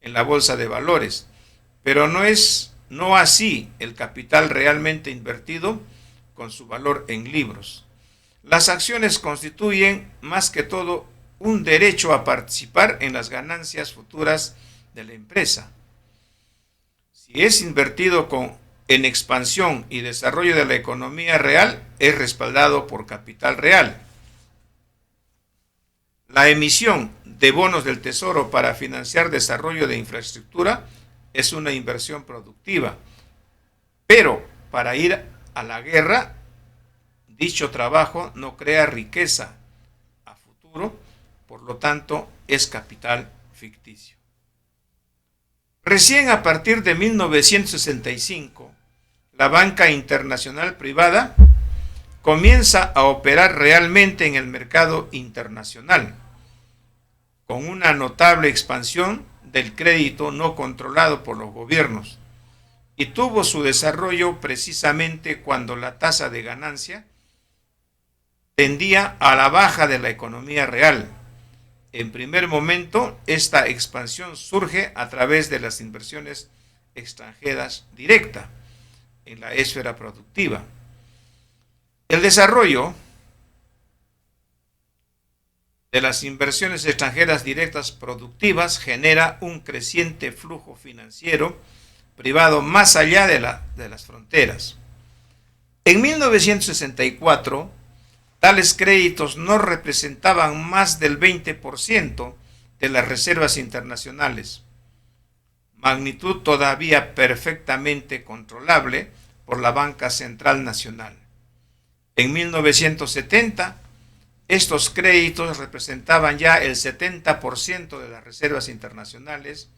en la bolsa de valores, pero no así el capital realmente invertido con su valor en libros. Las acciones constituyen más que todo un derecho a participar en las ganancias futuras de la empresa. Si es invertido en expansión y desarrollo de la economía real, es respaldado por capital real. La emisión de bonos del Tesoro para financiar desarrollo de infraestructura es una inversión productiva, pero para ir a la guerra, dicho trabajo no crea riqueza a futuro, por lo tanto es capital ficticio. Recién a partir de 1965, la banca internacional privada comienza a operar realmente en el mercado internacional, con una notable expansión del crédito no controlado por los gobiernos, y tuvo su desarrollo precisamente cuando la tasa de ganancia tendía a la baja de la economía real. En primer momento, esta expansión surge a través de las inversiones extranjeras directas en la esfera productiva. El desarrollo de las inversiones extranjeras directas productivas genera un creciente flujo financiero privado más allá de las fronteras. En 1964, tales créditos no representaban más del 20% de las reservas internacionales, magnitud todavía perfectamente controlable por la Banca Central Nacional. En 1970, estos créditos representaban ya el 70% de las reservas internacionales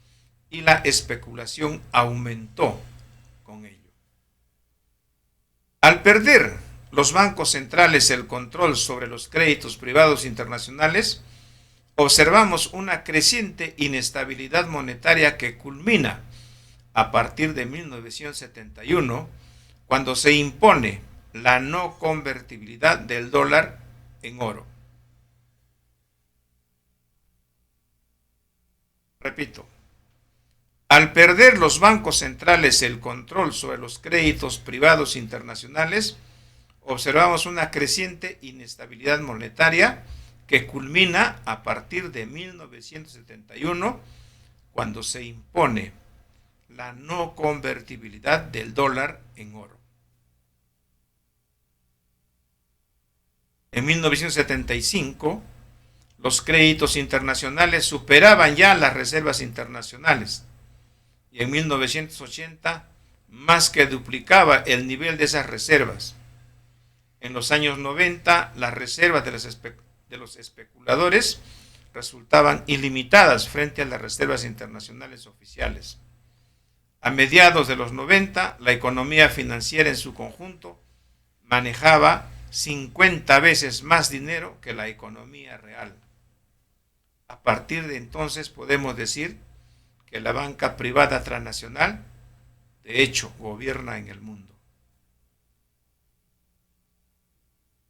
y la especulación aumentó con ello. Al perder los bancos centrales el control sobre los créditos privados internacionales, observamos una creciente inestabilidad monetaria que culmina a partir de 1971, cuando se impone la no convertibilidad del dólar en oro. Repito, al perder los bancos centrales el control sobre los créditos privados internacionales, observamos una creciente inestabilidad monetaria que culmina a partir de 1971, cuando se impone la no convertibilidad del dólar en oro. En 1975, los créditos internacionales superaban ya las reservas internacionales y en 1980 más que duplicaba el nivel de esas reservas. En los años 90, las reservas de los especuladores resultaban ilimitadas frente a las reservas internacionales oficiales. A mediados de los 90, la economía financiera en su conjunto manejaba 50 veces más dinero que la economía real. A partir de entonces podemos decir que la banca privada transnacional, de hecho, gobierna en el mundo.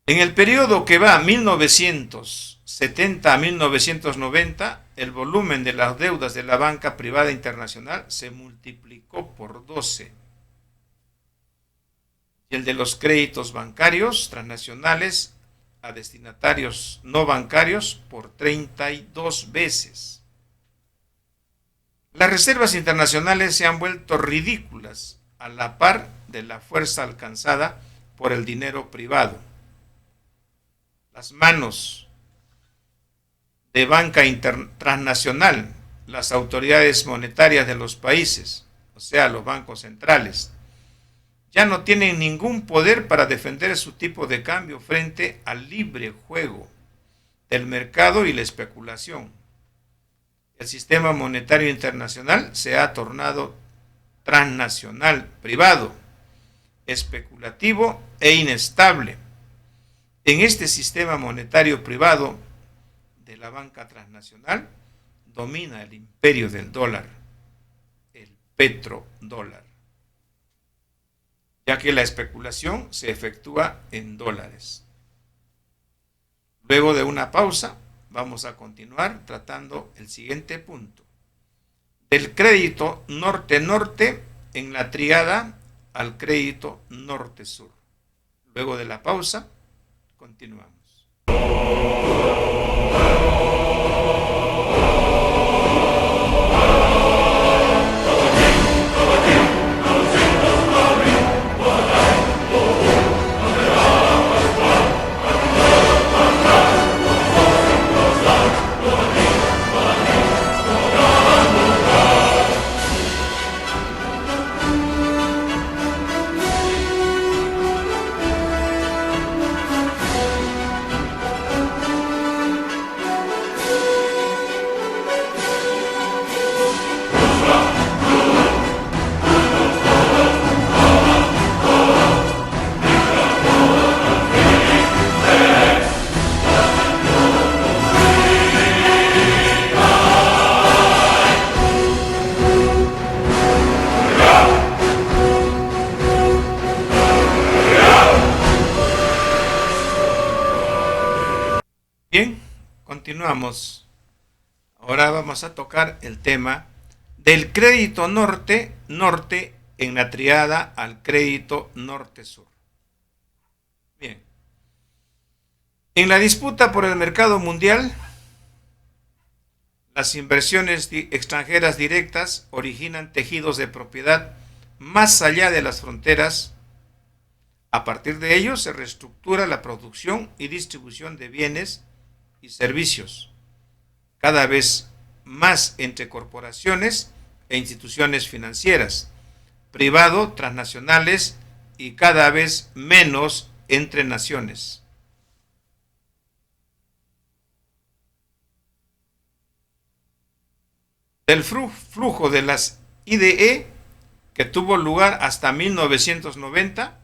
En el periodo que va 1970 a 1990, el volumen de las deudas de la banca privada internacional se multiplicó por 12. Y el de los créditos bancarios transnacionales a destinatarios no bancarios por 32 veces. Las reservas internacionales se han vuelto ridículas a la par de la fuerza alcanzada por el dinero privado. Las manos de banca transnacional, las autoridades monetarias de los países, o sea, los bancos centrales, ya no tienen ningún poder para defender su tipo de cambio frente al libre juego del mercado y la especulación. El sistema monetario internacional se ha tornado transnacional privado, especulativo e inestable. En este sistema monetario privado de la banca transnacional domina el imperio del dólar, el petrodólar, ya que la especulación se efectúa en dólares. Luego de una pausa, vamos a continuar tratando el siguiente punto. Del crédito norte-norte en la tríada al crédito norte-sur. Luego de la pausa, continuamos. Bien, continuamos. Ahora vamos a tocar el tema del crédito norte-norte en la tríada al crédito norte-sur. Bien. En la disputa por el mercado mundial, las inversiones extranjeras directas originan tejidos de propiedad más allá de las fronteras. A partir de ello se reestructura la producción y distribución de bienes y servicios, cada vez más entre corporaciones e instituciones financieras, privado, transnacionales y cada vez menos entre naciones. El flujo de las IDE que tuvo lugar hasta 1990,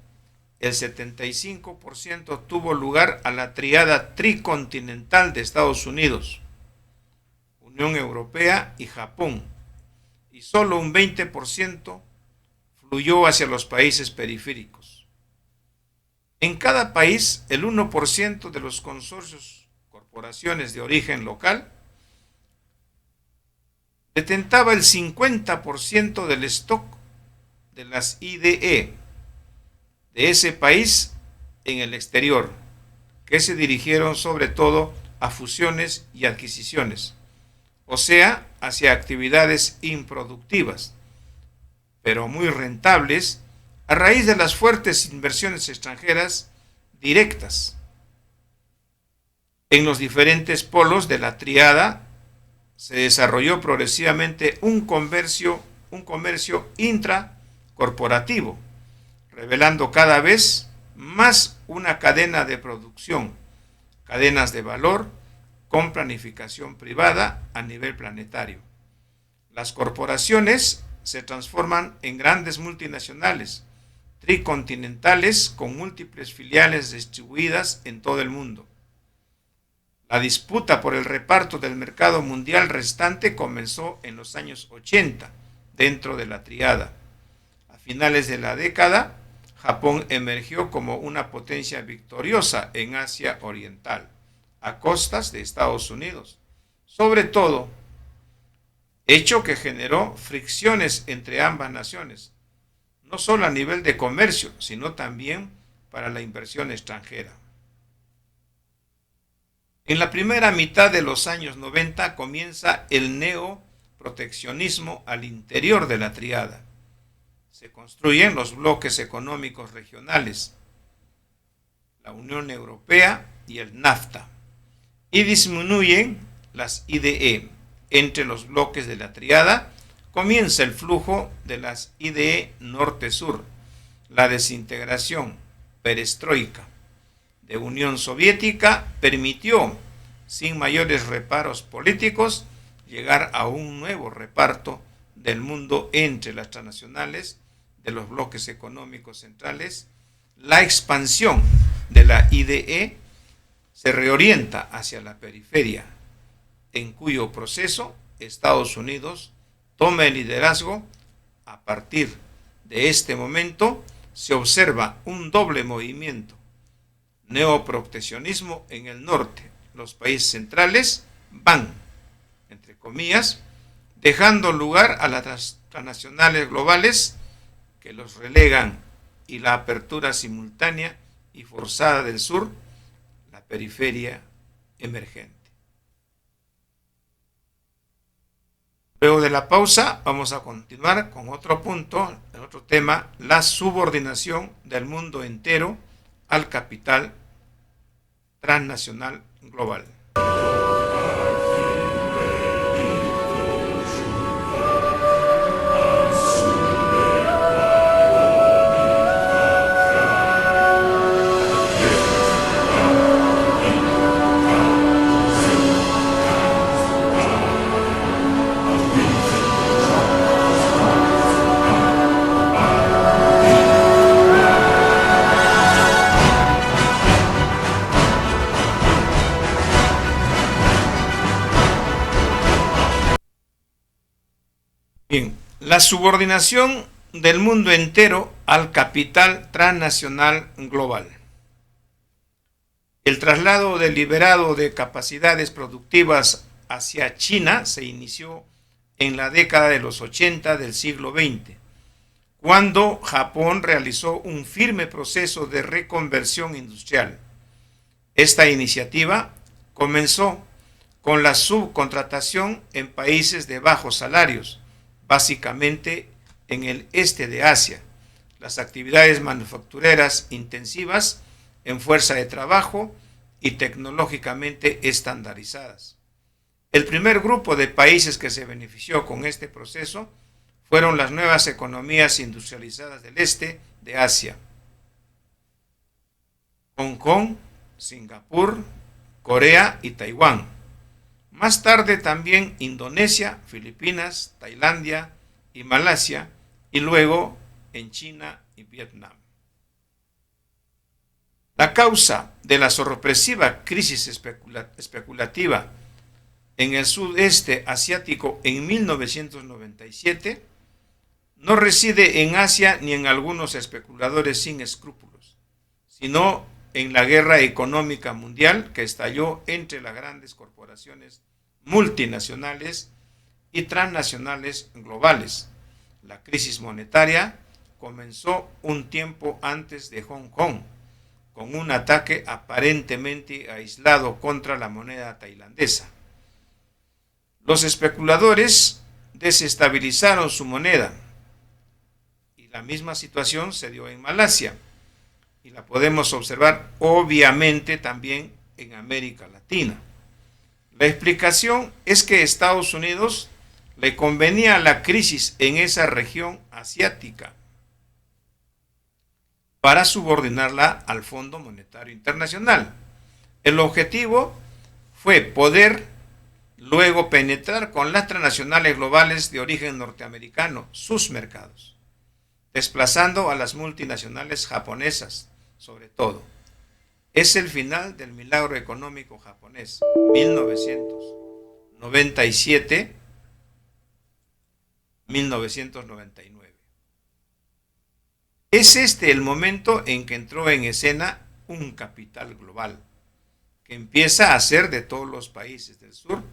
el 75% tuvo lugar a la tríada tricontinental de Estados Unidos, Unión Europea y Japón, y solo un 20% fluyó hacia los países periféricos. En cada país, el 1% de los consorcios, corporaciones de origen local, detentaba el 50% del stock de las IDE de ese país en el exterior, que se dirigieron sobre todo a fusiones y adquisiciones, o sea, hacia actividades improductivas, pero muy rentables a raíz de las fuertes inversiones extranjeras directas. En los diferentes polos de la tríada se desarrolló progresivamente un comercio intracorporativo, revelando cada vez más una cadena de producción, cadenas de valor con planificación privada a nivel planetario. Las corporaciones se transforman en grandes multinacionales, tricontinentales con múltiples filiales distribuidas en todo el mundo. La disputa por el reparto del mercado mundial restante comenzó en los años 80 dentro de la tríada. A finales de la década, Japón emergió como una potencia victoriosa en Asia Oriental, a costas de Estados Unidos, sobre todo, hecho que generó fricciones entre ambas naciones, no solo a nivel de comercio, sino también para la inversión extranjera. En la primera mitad de los años 90 comienza el neoproteccionismo al interior de la tríada. Se construyen los bloques económicos regionales, la Unión Europea y el NAFTA, y disminuyen las IDE. Entre los bloques de la tríada comienza el flujo de las IDE norte-sur, la desintegración, perestroika, de Unión Soviética permitió, sin mayores reparos políticos, llegar a un nuevo reparto del mundo entre las transnacionales de los bloques económicos centrales, la expansión de la IDE se reorienta hacia la periferia, en cuyo proceso Estados Unidos toma el liderazgo. A partir de este momento se observa un doble movimiento: neoproteccionismo en el norte. Los países centrales van, entre comillas, dejando lugar a las transnacionales globales que los relegan, y la apertura simultánea y forzada del sur, la periferia emergente. Luego de la pausa vamos a continuar con otro punto, el otro tema: la subordinación del mundo entero al capital transnacional global. Bien, la subordinación del mundo entero al capital transnacional global. El traslado deliberado de capacidades productivas hacia China se inició en la década de los 80 del siglo XX, cuando Japón realizó un firme proceso de reconversión industrial. Esta iniciativa comenzó con la subcontratación en países de bajos salarios, básicamente en el este de Asia, las actividades manufactureras intensivas en fuerza de trabajo y tecnológicamente estandarizadas. El primer grupo de países que se benefició con este proceso fueron las nuevas economías industrializadas del este de Asia: Hong Kong, Singapur, Corea y Taiwán. Más tarde también Indonesia, Filipinas, Tailandia y Malasia, y luego en China y Vietnam. La causa de la sorpresiva crisis especulativa en el sudeste asiático en 1997 no reside en Asia ni en algunos especuladores sin escrúpulos, sino en la guerra económica mundial que estalló entre las grandes corporaciones multinacionales y transnacionales globales. La crisis monetaria comenzó un tiempo antes de Hong Kong, con un ataque aparentemente aislado contra la moneda tailandesa. Los especuladores desestabilizaron su moneda, y la misma situación se dio en Malasia, y la podemos observar obviamente también en América Latina. La explicación es que a Estados Unidos le convenía la crisis en esa región asiática para subordinarla al Fondo Monetario Internacional. El objetivo fue poder luego penetrar con las transnacionales globales de origen norteamericano sus mercados, desplazando a las multinacionales japonesas, sobre todo. Es el final del milagro económico japonés, 1997-1999. Es este el momento en que entró en escena un capital global, que empieza a hacer de todos los países del sur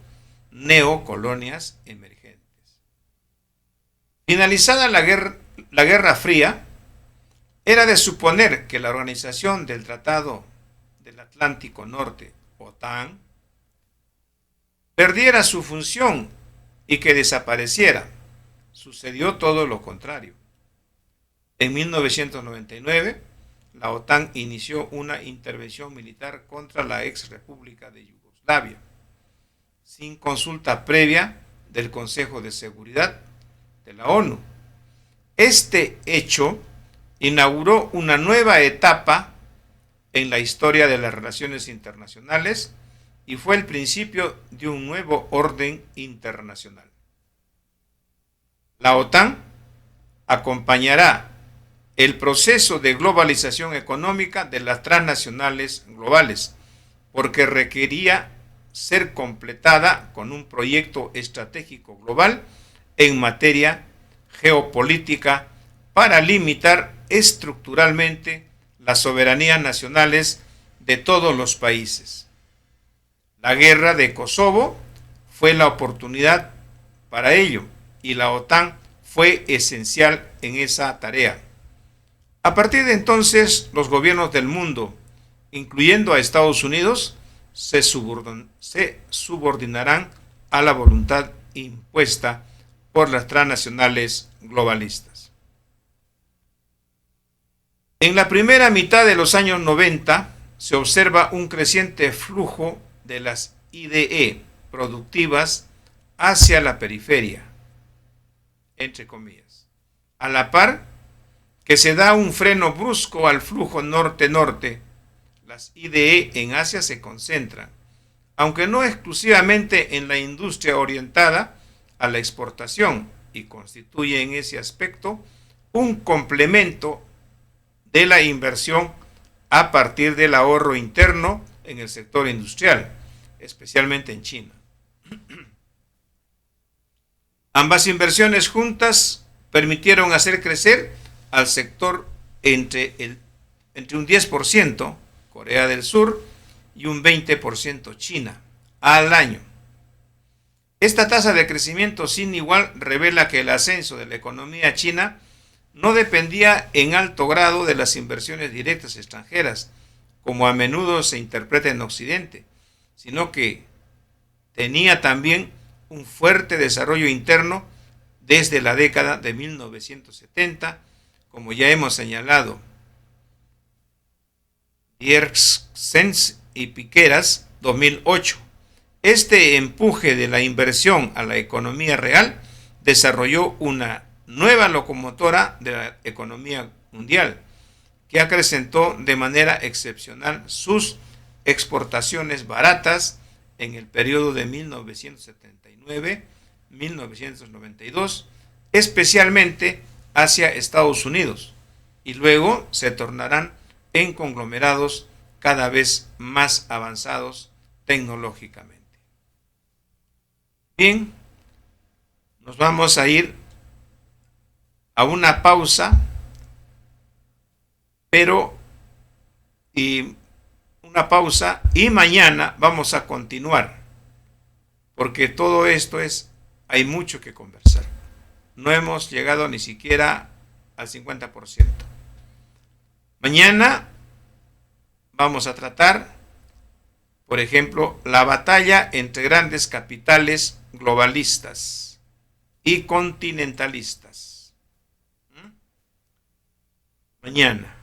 neocolonias emergentes. Finalizada la Guerra Fría, era de suponer que la organización del Tratado del Atlántico Norte, OTAN, perdiera su función y que desapareciera. Sucedió todo lo contrario. En 1999, la OTAN inició una intervención militar contra la ex República de Yugoslavia, sin consulta previa del Consejo de Seguridad de la ONU. Este hecho inauguró una nueva etapa en la historia de las relaciones internacionales y fue el principio de un nuevo orden internacional. La OTAN acompañará el proceso de globalización económica de las transnacionales globales, porque requería ser completada con un proyecto estratégico global en materia geopolítica para limitar estructuralmente las soberanías nacionales de todos los países. La guerra de Kosovo fue la oportunidad para ello y la OTAN fue esencial en esa tarea. A partir de entonces, los gobiernos del mundo, incluyendo a Estados Unidos, se subordinarán a la voluntad impuesta por las transnacionales globalistas. En la primera mitad de los años 90 se observa un creciente flujo de las IDE productivas hacia la periferia, entre comillas, a la par que se da un freno brusco al flujo norte-norte. Las IDE en Asia se concentran, aunque no exclusivamente en la industria orientada a la exportación, y constituye en ese aspecto un complemento de la inversión a partir del ahorro interno en el sector industrial, especialmente en China. Ambas inversiones juntas permitieron hacer crecer al sector entre un 10% Corea del Sur y un 20% China al año. Esta tasa de crecimiento sin igual revela que el ascenso de la economía china no dependía en alto grado de las inversiones directas extranjeras, como a menudo se interpreta en Occidente, sino que tenía también un fuerte desarrollo interno desde la década de 1970, como ya hemos señalado. Dierksens y Piqueras, 2008. Este empuje de la inversión a la economía real desarrolló una nueva locomotora de la economía mundial, que acrecentó de manera excepcional sus exportaciones baratas en el periodo de 1979-1992, especialmente hacia Estados Unidos, y luego se tornarán en conglomerados cada vez más avanzados tecnológicamente. Bien, nos vamos a ir a una pausa, y mañana vamos a continuar, porque todo esto hay mucho que conversar. No hemos llegado ni siquiera al 50%. Mañana vamos a tratar, por ejemplo, la batalla entre grandes capitales globalistas y continentalistas. Mañana.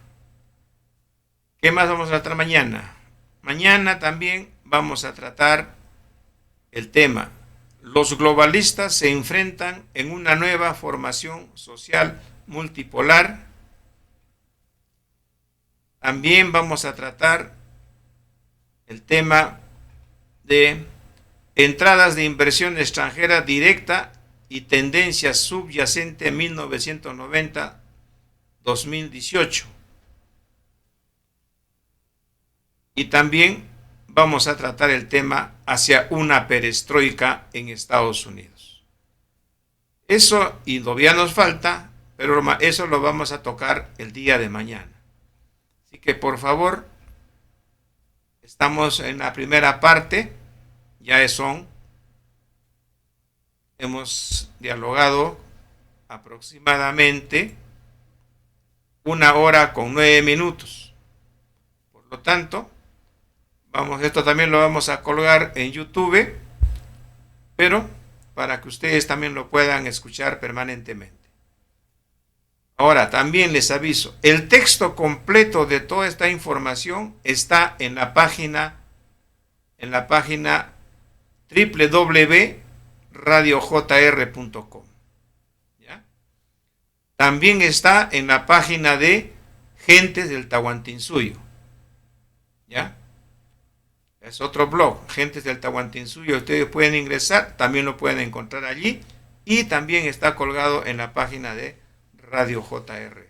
¿Qué más vamos a tratar mañana? Mañana también vamos a tratar el tema: los globalistas se enfrentan en una nueva formación social multipolar. También vamos a tratar el tema de entradas de inversión extranjera directa y tendencia subyacente 1990-2018. Y también vamos a tratar el tema hacia una perestroika en Estados Unidos. Eso y todavía nos falta, pero eso lo vamos a tocar el día de mañana. Así que por favor, estamos en la primera parte, hemos dialogado aproximadamente 1 hora con 9 minutos. Por lo tanto, esto también lo vamos a colgar en YouTube, pero para que ustedes también lo puedan escuchar permanentemente. Ahora, también les aviso, el texto completo de toda esta información está en la página www.radiojr.com. ¿Ya? También está en la página de Gentes del Tahuantinsuyo. ¿Ya? Es otro blog, Gentes del Tahuantinsuyo. Ustedes pueden ingresar, también lo pueden encontrar allí y también está colgado en la página de Radio JR,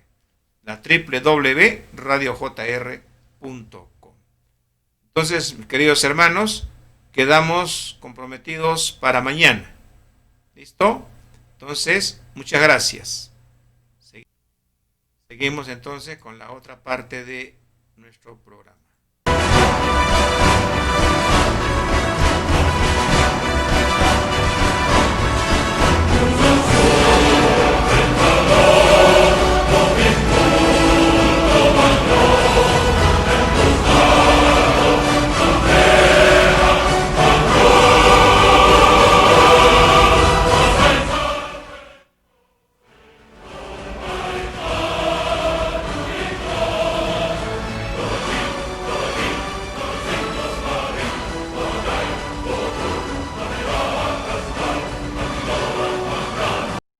la www.radiojr.com. Entonces, mis queridos hermanos, quedamos comprometidos para mañana. ¿Listo? Entonces, muchas gracias. Seguimos entonces con la otra parte de nuestro programa.